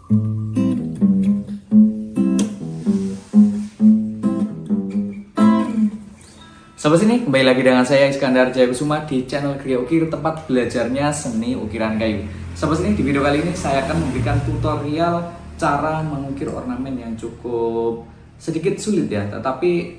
Sobat sini, kembali lagi dengan saya Iskandar Jayakusuma di channel Gria Ukir, tempat belajarnya seni ukiran kayu. Sobat sini, di video kali ini saya akan memberikan tutorial cara mengukir ornamen yang cukup sedikit sulit ya, tetapi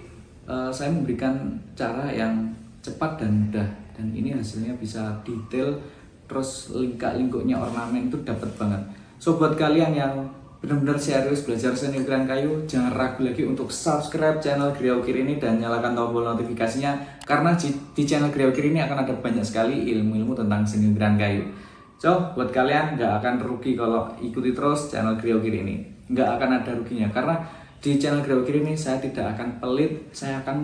saya memberikan cara yang cepat dan mudah, dan ini hasilnya bisa detail, terus lingkar-lingkuknya ornamen itu dapat banget. So buat kalian yang benar-benar serius belajar seni ukiran kayu, jangan ragu lagi untuk subscribe channel Gria Ukir ini dan nyalakan tombol notifikasinya, karena di channel Gria Ukir ini akan ada banyak sekali ilmu-ilmu tentang seni ukiran kayu. So buat kalian nggak akan rugi kalau ikuti terus channel Gria Ukir ini, nggak akan ada ruginya, karena di channel Gria Ukir ini saya tidak akan pelit, saya akan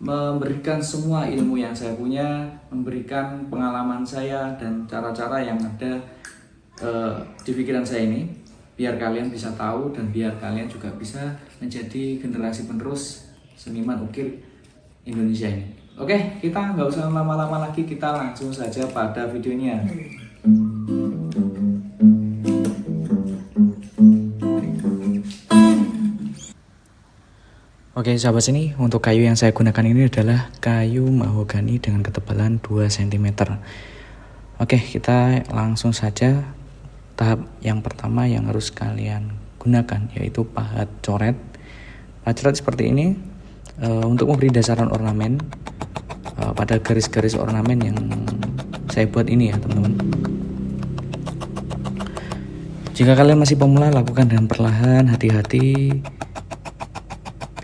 memberikan semua ilmu yang saya punya, memberikan pengalaman saya dan cara-cara yang ada di pikiran saya ini, biar kalian bisa tahu dan biar kalian juga bisa menjadi generasi penerus seniman ukir Indonesia ini. Oke, kita nggak usah lama-lama lagi, kita langsung saja pada videonya. Oke sahabat sini, untuk kayu yang saya gunakan ini adalah kayu mahogani dengan ketebalan 2 cm. Oke, kita langsung saja. Tahap yang pertama yang harus kalian gunakan yaitu pahat coret. Pahat coret seperti ini untuk memberi dasaran ornamen pada garis-garis ornamen yang saya buat ini ya teman-teman. Jika kalian masih pemula, lakukan dengan perlahan, hati-hati,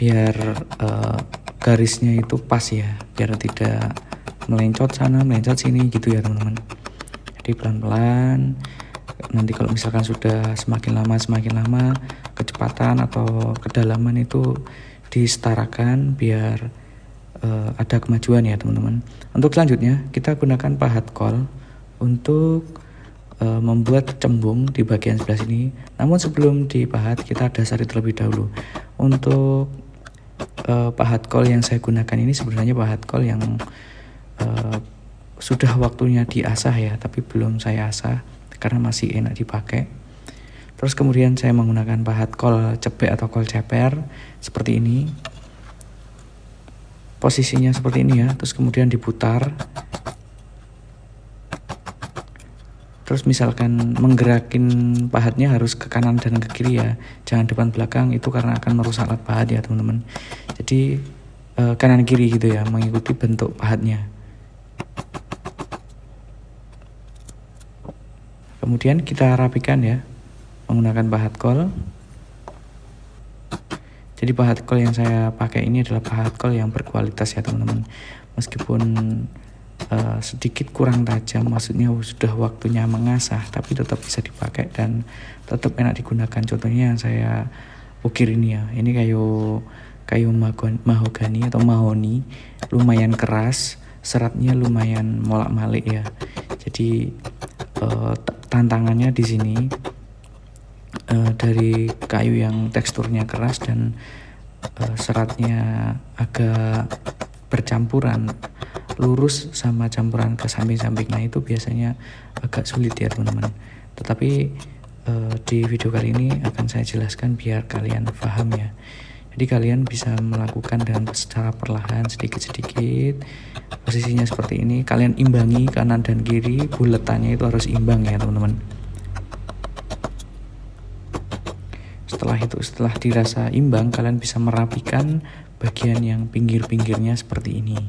biar garisnya itu pas ya, biar tidak melencot sana melencot sini gitu ya teman-teman. Jadi pelan-pelan. Nanti kalau misalkan sudah semakin lama kecepatan atau kedalaman itu disetarakan biar ada kemajuan ya teman-teman. Untuk selanjutnya kita gunakan pahat kol untuk membuat cembung di bagian sebelah sini. Namun sebelum dipahat kita dasari terlebih dahulu. Untuk pahat kol yang saya gunakan ini sebenarnya pahat kol yang sudah waktunya diasah ya, tapi belum saya asah karena masih enak dipakai. Terus kemudian saya menggunakan pahat kol cebek atau kol ceper seperti ini. Posisinya seperti ini ya, terus kemudian diputar. Terus misalkan menggerakin pahatnya harus ke kanan dan ke kiri ya, jangan depan belakang, itu karena akan merusak alat pahat ya teman-teman. Jadi kanan kiri gitu ya, mengikuti bentuk pahatnya. Kemudian kita rapikan ya menggunakan pahat kol. Jadi pahat kol yang saya pakai ini adalah pahat kol yang berkualitas ya teman-teman. Meskipun sedikit kurang tajam, maksudnya sudah waktunya mengasah, tapi tetap bisa dipakai dan tetap enak digunakan. Contohnya yang saya ukir ini ya, ini kayu mahogani atau mahoni, lumayan keras, seratnya lumayan molak-malik ya. Jadi tantangannya di sini dari kayu yang teksturnya keras dan seratnya agak bercampuran, lurus sama campuran ke samping-samping. Nah itu biasanya agak sulit ya teman-teman. Tetapi di video kali ini akan saya jelaskan biar kalian paham ya. Jadi kalian bisa melakukan dengan secara perlahan, sedikit-sedikit. Posisinya seperti ini, kalian imbangi kanan dan kiri, buletannya itu harus imbang ya teman-teman. Setelah dirasa imbang, kalian bisa merapikan bagian yang pinggir-pinggirnya seperti ini.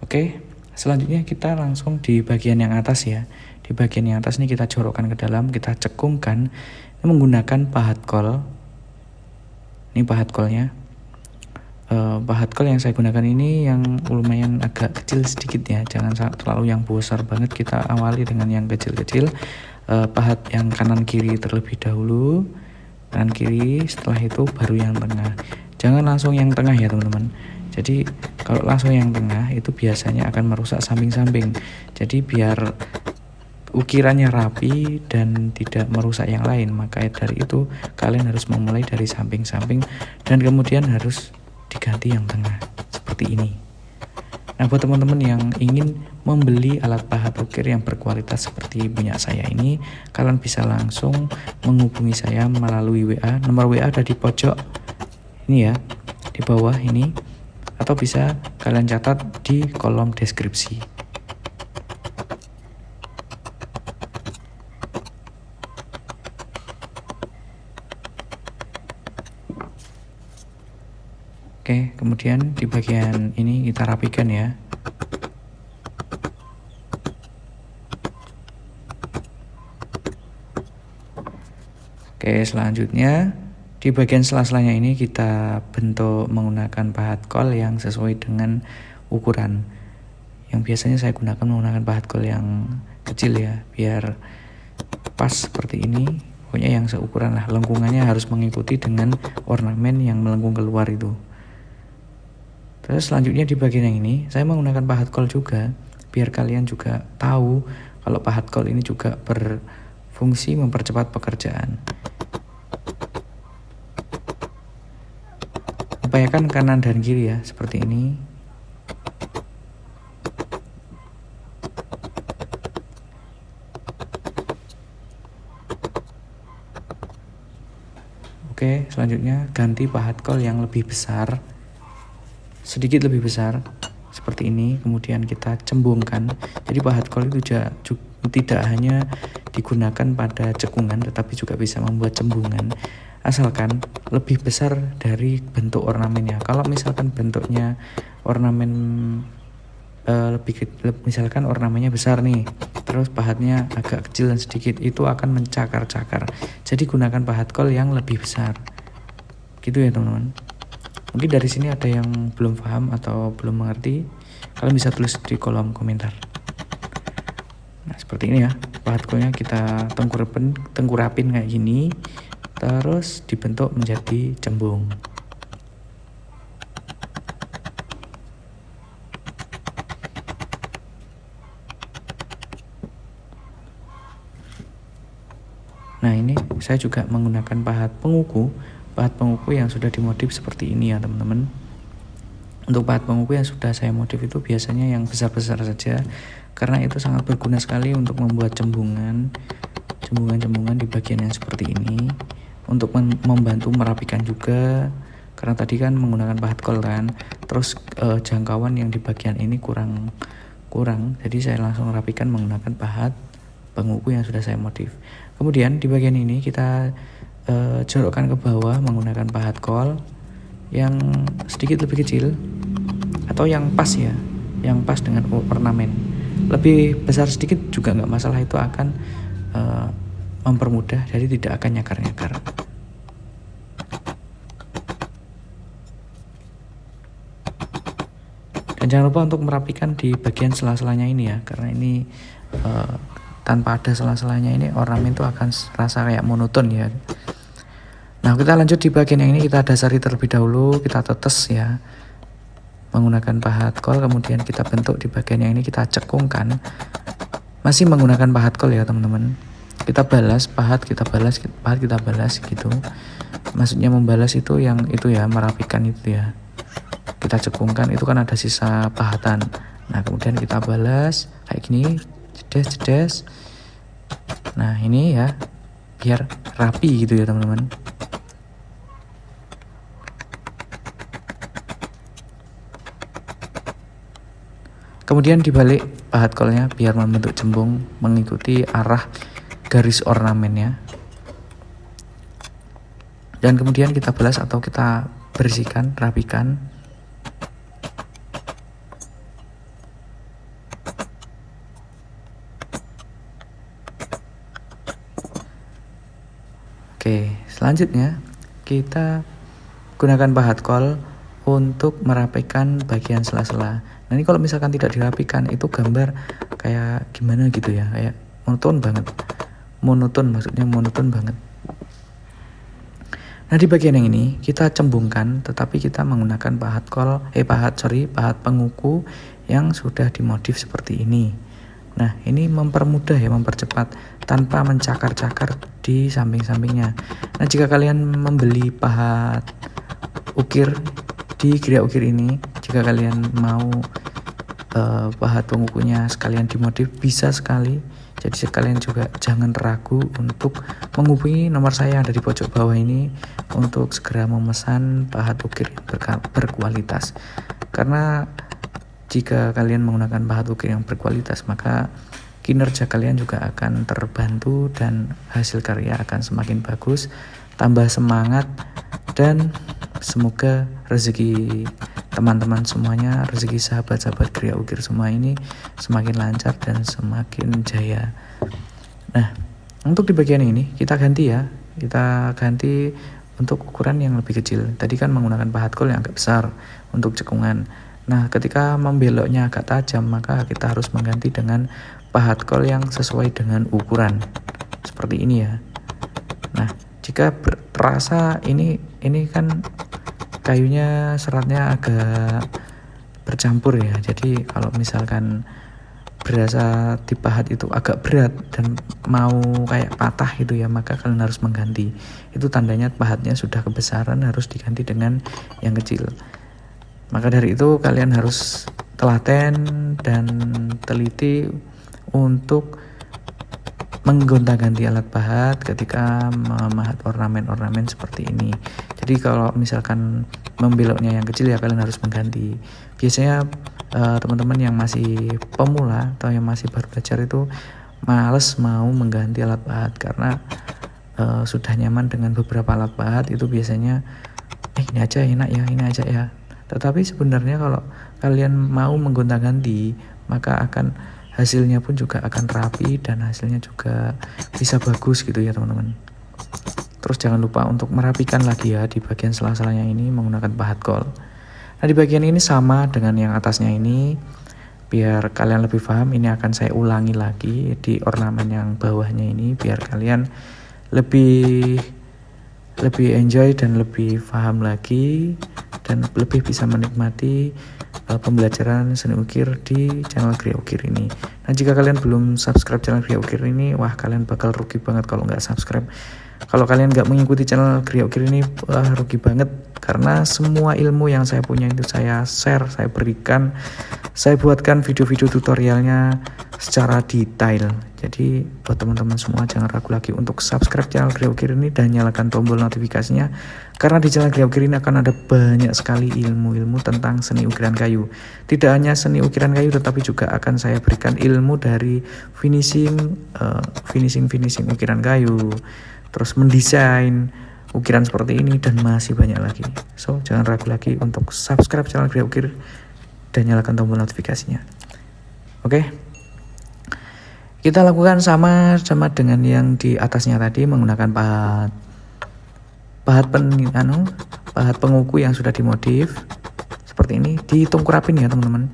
Oke, selanjutnya kita langsung di bagian yang atas ya. Di bagian yang atas ini kita jorokkan ke dalam, kita cekungkan menggunakan pahat kol. Ini pahat kolnya. Pahat kol yang saya gunakan ini yang lumayan agak kecil sedikit ya, jangan terlalu yang besar banget. Kita awali dengan yang kecil-kecil. Pahat yang kanan kiri terlebih dahulu, kanan kiri, setelah itu baru yang tengah. Jangan langsung yang tengah ya teman-teman. Jadi kalau langsung yang tengah itu biasanya akan merusak samping-samping. Jadi biar ukirannya rapi dan tidak merusak yang lain. Maka dari itu kalian harus memulai dari samping-samping dan kemudian harus diganti yang tengah seperti ini. Nah, buat teman-teman yang ingin membeli alat pahat ukir yang berkualitas seperti punya saya ini, kalian bisa langsung menghubungi saya melalui WA. Nomor WA ada di pojok ini ya, di bawah ini, atau bisa kalian catat di kolom deskripsi. Oke, kemudian di bagian ini kita rapikan ya. Oke, selanjutnya di bagian sela-selanya ini kita bentuk menggunakan pahat kol yang sesuai dengan ukuran. Yang biasanya saya gunakan menggunakan pahat kol yang kecil ya, biar pas seperti ini. Pokoknya yang seukuran lah, lengkungannya harus mengikuti dengan ornamen yang melengkung keluar itu. Terus selanjutnya di bagian yang ini saya menggunakan pahat kol juga, biar kalian juga tahu kalau pahat kol ini juga berfungsi mempercepat pekerjaan. Upayakan kanan dan kiri ya, seperti ini. Oke, selanjutnya ganti pahat kol yang lebih besar, sedikit lebih besar seperti ini. Kemudian kita cembungkan. Jadi pahat kol itu tidak hanya digunakan pada cekungan, tetapi juga bisa membuat cembungan, asalkan lebih besar dari bentuk ornamennya. Kalau misalkan bentuknya ornamen misalkan ornamennya besar nih, terus pahatnya agak kecil dan sedikit, itu akan mencakar-cakar. Jadi gunakan pahat kol yang lebih besar. Gitu ya teman-teman. Mungkin dari sini ada yang belum paham atau belum mengerti, kalian bisa tulis di kolom komentar. Nah, seperti ini ya. Pahat kolnya kita tengkurapin kayak gini, terus dibentuk menjadi cembung. Nah, ini saya juga menggunakan pahat penguku yang sudah dimodif seperti ini ya teman-teman. Untuk pahat penguku yang sudah saya modif itu biasanya yang besar-besar saja, karena itu sangat berguna sekali untuk membuat cembungan di bagian yang seperti ini, untuk membantu merapikan juga, karena tadi kan menggunakan pahat kol kan, terus jangkauan yang di bagian ini kurang, jadi saya langsung rapikan menggunakan pahat penguku yang sudah saya modif. Kemudian di bagian ini kita jorokkan ke bawah menggunakan pahat kol yang sedikit lebih kecil, atau yang pas ya, yang pas dengan ornamen. Lebih besar sedikit juga nggak masalah, itu akan mempermudah, jadi tidak akan nyakar-nyakar. Dan jangan lupa untuk merapikan di bagian sela-selanya ini ya, karena ini tanpa ada sela-selanya ini ornamen itu akan rasa kayak monoton ya. Nah, kita lanjut di bagian yang ini, kita dasari terlebih dahulu, kita tetes ya menggunakan pahat kol, kemudian kita bentuk di bagian yang ini, kita cekungkan masih menggunakan pahat kol ya teman-teman. Kita balas pahat, kita balas gitu. Maksudnya membalas itu yang itu ya, merapikan itu ya. Kita cekungkan, itu kan ada sisa pahatan. Nah, kemudian kita balas kayak gini, jedes. Nah, ini ya biar rapi gitu ya teman-teman. Kemudian dibalik pahat kolnya biar membentuk cembung mengikuti arah garis ornamennya. Dan kemudian kita balas atau kita bersihkan, rapikan. Oke, selanjutnya kita gunakan pahat kol untuk merapikan bagian sela-sela. Nah, ini kalau misalkan tidak dirapikan itu gambar kayak gimana gitu ya, kayak monoton banget. Nah, di bagian yang ini kita cembungkan, tetapi kita menggunakan pahat penguku yang sudah dimodif seperti ini. Nah, ini mempermudah ya, mempercepat tanpa mencakar-cakar di samping-sampingnya. Nah, jika kalian membeli pahat ukir di Gria Ukir ini, jika kalian mau pahat pengukuhnya sekalian dimodif, bisa sekali. Jadi sekalian juga jangan ragu untuk menghubungi nomor saya yang ada di pojok bawah ini untuk segera memesan pahat ukir yang berkualitas. Karena jika kalian menggunakan pahat ukir yang berkualitas, maka kinerja kalian juga akan terbantu dan hasil karya akan semakin bagus, tambah semangat, dan semoga rezeki teman-teman semuanya, rezeki sahabat-sahabat Gria Ukir semua ini semakin lancar dan semakin jaya. Nah, untuk di bagian ini kita ganti ya, kita ganti untuk ukuran yang lebih kecil. Tadi kan menggunakan pahat kol yang agak besar untuk cekungan. Nah, ketika membeloknya agak tajam, maka kita harus mengganti dengan pahat kol yang sesuai dengan ukuran. Seperti ini ya. Nah, jika terasa ini kan kayunya seratnya agak bercampur ya. Jadi kalau misalkan berasa dipahat itu agak berat dan mau kayak patah gitu ya, maka kalian harus mengganti. Itu tandanya pahatnya sudah kebesaran, harus diganti dengan yang kecil. Maka dari itu kalian harus telaten dan teliti untuk menggonta-ganti alat pahat ketika memahat ornamen-ornamen seperti ini. Jadi kalau misalkan membeloknya yang kecil ya kalian harus mengganti. Biasanya teman-teman yang masih pemula atau yang masih baru belajar itu males mau mengganti alat pahat karena sudah nyaman dengan beberapa alat pahat. Itu biasanya ini aja enak ya, ini aja ya. Tetapi sebenarnya kalau kalian mau menggonta-ganti, maka hasilnya pun juga akan rapi dan hasilnya juga bisa bagus gitu ya teman-teman. Terus jangan lupa untuk merapikan lagi ya di bagian sela-selanya ini menggunakan pahat kol. Nah, di bagian ini sama dengan yang atasnya ini. Biar kalian lebih paham, ini akan saya ulangi lagi di ornamen yang bawahnya ini biar kalian lebih enjoy dan lebih paham lagi dan lebih bisa menikmati pembelajaran seni ukir di channel Gria Ukir ini. Nah, jika kalian belum subscribe channel Gria Ukir ini, wah kalian bakal rugi banget kalau nggak subscribe. Kalau kalian nggak mengikuti channel Gria Ukir ini, wah rugi banget. Karena semua ilmu yang saya punya itu saya share, saya berikan, saya buatkan video-video tutorialnya secara detail. Jadi buat teman-teman semua jangan ragu lagi untuk subscribe channel Gria Ukir ini dan nyalakan tombol notifikasinya. Karena di channel Gria Ukir ini akan ada banyak sekali ilmu-ilmu tentang seni ukiran kayu. Tidak hanya seni ukiran kayu, tetapi juga akan saya berikan ilmu dari finishing ukiran kayu, terus mendesain ukiran seperti ini dan masih banyak lagi. So jangan ragu lagi untuk subscribe channel Gria Ukir dan nyalakan tombol notifikasinya. Oke. Kita lakukan sama dengan yang di atasnya tadi menggunakan pahat penguku yang sudah dimodif seperti ini. Dihitung kurapin ya teman-teman.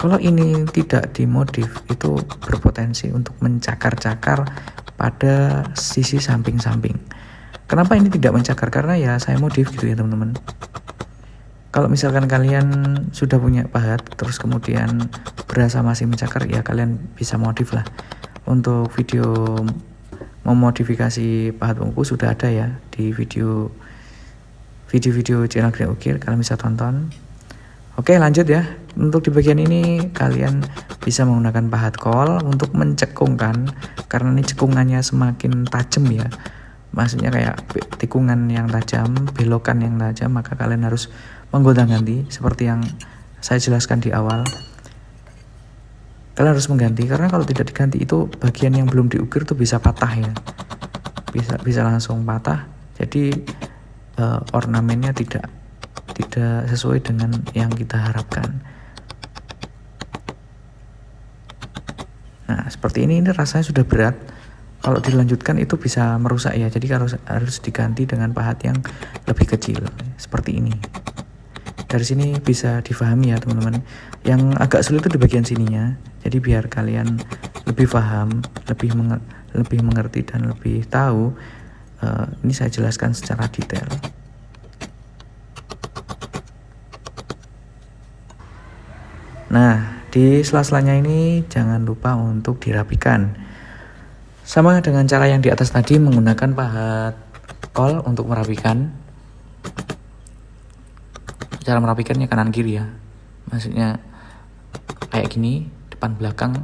Kalau ini tidak dimodif itu berpotensi untuk mencakar-cakar pada sisi samping-samping. Kenapa ini tidak mencakar? Karena ya saya modif gitu ya teman-teman. Kalau misalkan kalian sudah punya pahat terus kemudian berasa masih mencakar, ya kalian bisa modif lah. Untuk video memodifikasi pahat penguku sudah ada ya di video channel Gria Ukir, kalian bisa tonton. Oke, lanjut ya. Untuk di bagian ini kalian bisa menggunakan pahat kol untuk mencekungkan, karena ini cekungannya semakin tajam ya. Maksudnya kayak tikungan yang tajam, belokan yang tajam, maka kalian harus menggonta-ganti seperti yang saya jelaskan di awal. Kalian harus mengganti karena kalau tidak diganti itu bagian yang belum diukir tuh bisa patah ya. Bisa langsung patah. Jadi ornamennya tidak sesuai dengan yang kita harapkan. Nah, seperti ini rasanya sudah berat. Kalau dilanjutkan itu bisa merusak ya. Jadi harus diganti dengan pahat yang lebih kecil seperti ini. Dari sini bisa difahami ya teman-teman. Yang agak sulit itu di bagian sininya. Jadi biar kalian lebih paham, lebih mengerti dan lebih tahu, ini saya jelaskan secara detail. Nah, Di sela-selanya ini jangan lupa untuk dirapikan. Sama dengan cara yang di atas tadi, menggunakan pahat kol untuk merapikan. Cara merapikannya kanan kiri ya. Maksudnya kayak gini, depan belakang.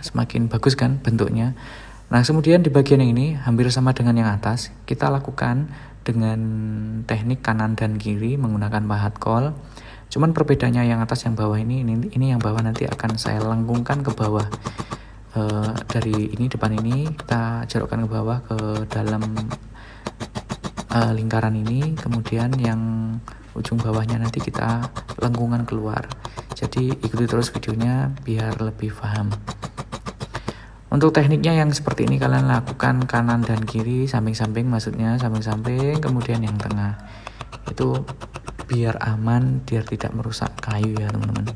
Semakin bagus kan bentuknya. Nah, kemudian di bagian yang ini hampir sama dengan yang atas, kita lakukan dengan teknik kanan dan kiri menggunakan pahat kol. Cuman perbedaannya yang atas yang bawah ini yang bawah nanti akan saya lengkungkan ke bawah. Dari ini depan ini kita jorokkan ke bawah ke dalam lingkaran ini, kemudian yang ujung bawahnya nanti kita lengkungan keluar. Jadi ikuti terus videonya biar lebih paham. Untuk tekniknya yang seperti ini kalian lakukan kanan dan kiri, samping-samping, maksudnya samping-samping, kemudian yang tengah. Itu biar aman, biar tidak merusak kayu ya teman-teman.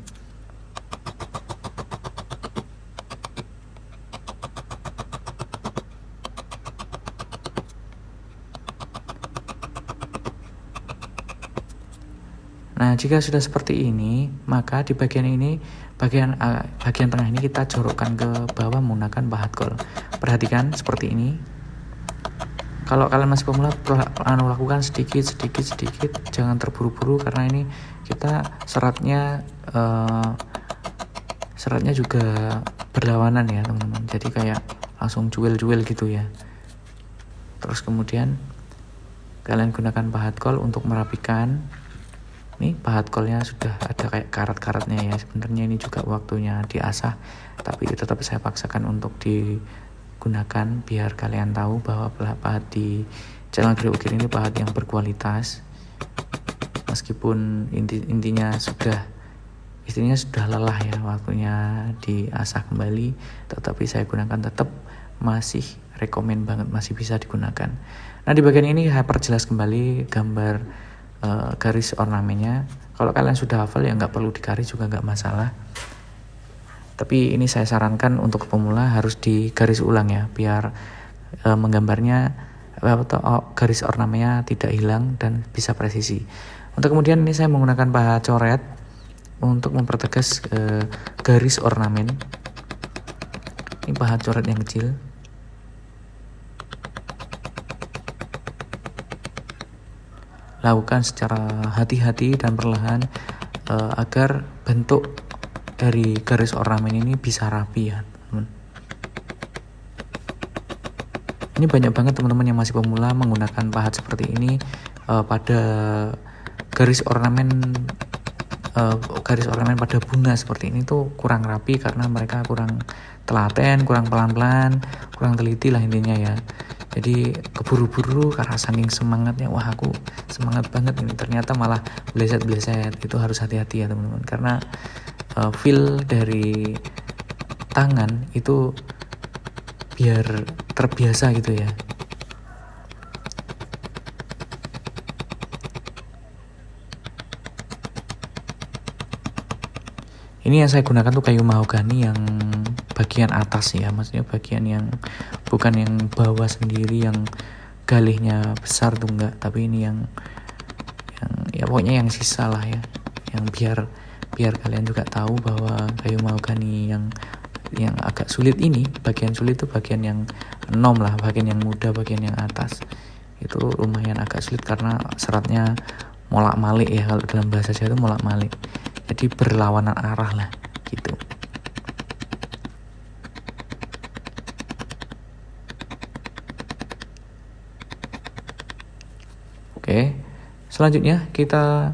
Nah, jika sudah seperti ini, maka di bagian ini, bagian tengah ini kita jorokkan ke bawah menggunakan pahat kol. Perhatikan seperti ini. Kalau kalian masih pemula, lakukan sedikit, jangan terburu-buru karena ini kita seratnya juga berlawanan ya teman-teman. Jadi kayak langsung juel-juel gitu ya. Terus kemudian kalian gunakan pahat kol untuk merapikan. Nih pahat kolnya sudah ada kayak karat-karatnya ya. Sebenarnya ini juga waktunya diasah, tapi tetap saya paksakan untuk digunakan biar kalian tahu bahwa pahat di channel Grio Ukir ini pahat yang berkualitas. Meskipun intinya sudah lelah ya, waktunya diasah kembali, tetapi saya gunakan tetap masih rekomen banget, masih bisa digunakan. Nah, di bagian ini saya perjelas kembali gambar garis ornamennya. Kalau kalian sudah hafal ya nggak perlu digaris juga nggak masalah, tapi ini saya sarankan untuk pemula harus digaris ulang ya biar menggambarnya garis ornamennya tidak hilang dan bisa presisi. Untuk kemudian ini saya menggunakan pahat coret untuk mempertegas garis ornamen. Ini pahat coret yang kecil. Lakukan secara hati-hati dan perlahan agar bentuk dari garis ornamen ini bisa rapi ya teman. Ini banyak banget teman-teman yang masih pemula menggunakan pahat seperti ini pada garis ornamen pada bunga seperti ini tuh kurang rapi karena mereka kurang telaten, kurang pelan-pelan, kurang teliti lah intinya ya. Jadi keburu-buru karena saking semangatnya, wah aku semangat banget ini, ternyata malah bleset-bleset. Itu harus hati-hati ya teman-teman, karena feel dari tangan itu biar terbiasa gitu ya. Ini yang saya gunakan tuh kayu mahogani yang bagian atas ya, maksudnya bagian yang bukan yang bawah sendiri yang galihnya besar tuh enggak, tapi ini yang ya pokoknya yang sisa lah ya, yang biar kalian juga tahu bahwa kayu mahogani yang agak sulit ini, bagian sulit tuh bagian yang enom lah, bagian yang muda, bagian yang atas itu lumayan agak sulit karena seratnya molak-malik ya, kalau dalam bahasa Jawa itu molak-malik, jadi berlawanan arah lah gitu. Oke, selanjutnya kita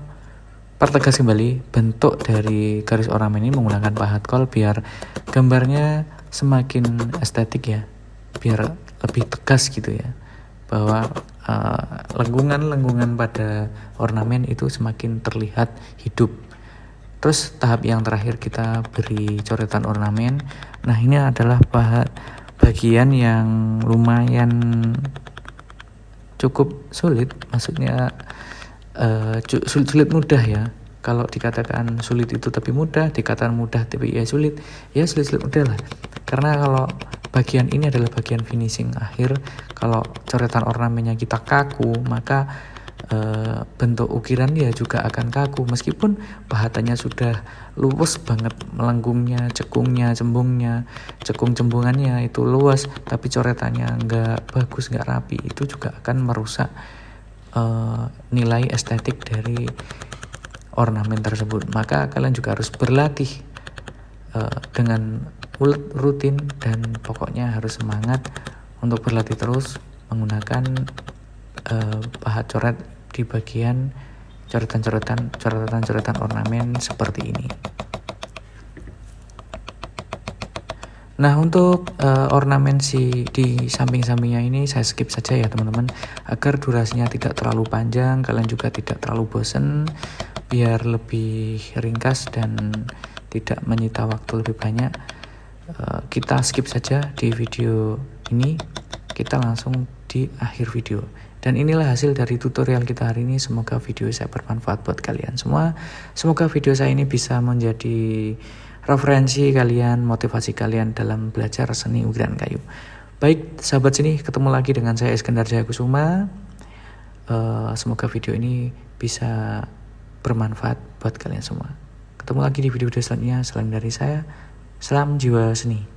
pertegas kembali bentuk dari garis ornamen ini menggunakan pahat kol biar gambarnya semakin estetik ya, biar lebih tegas gitu ya, bahwa lengkungan pada ornamen itu semakin terlihat hidup. Terus tahap yang terakhir kita beri coretan ornamen. Nah, ini adalah bagian yang lumayan cukup sulit, maksudnya sulit mudah ya. Kalau dikatakan sulit itu tapi mudah, dikatakan mudah tapi ya sulit mudah lah. Karena kalau bagian ini adalah bagian finishing akhir, kalau coretan ornamennya kita kaku, maka bentuk ukiran ya juga akan kaku, meskipun bahatannya sudah luwes banget, melengkungnya, cekungnya, cembungnya, cembungannya itu luas, tapi coretannya nggak bagus, nggak rapi, itu juga akan merusak nilai estetik dari ornamen tersebut. Maka kalian juga harus berlatih dengan rutin, dan pokoknya harus semangat untuk berlatih terus menggunakan pahat coret di bagian coretan ornamen seperti ini. Nah, untuk ornamen di samping-sampingnya ini saya skip saja ya teman-teman, agar durasinya tidak terlalu panjang, kalian juga tidak terlalu bosen, biar lebih ringkas dan tidak menyita waktu lebih banyak. Kita skip saja di video ini, kita langsung di akhir video. Dan inilah hasil dari tutorial kita hari ini. Semoga video saya bermanfaat buat kalian semua. Semoga video saya ini bisa menjadi referensi kalian, motivasi kalian dalam belajar seni ukiran kayu. Baik sahabat seni, ketemu lagi dengan saya Iskandar Jaya Kusuma. Semoga video ini bisa bermanfaat buat kalian semua. Ketemu lagi di video selanjutnya. Salam dari saya, salam jiwa seni.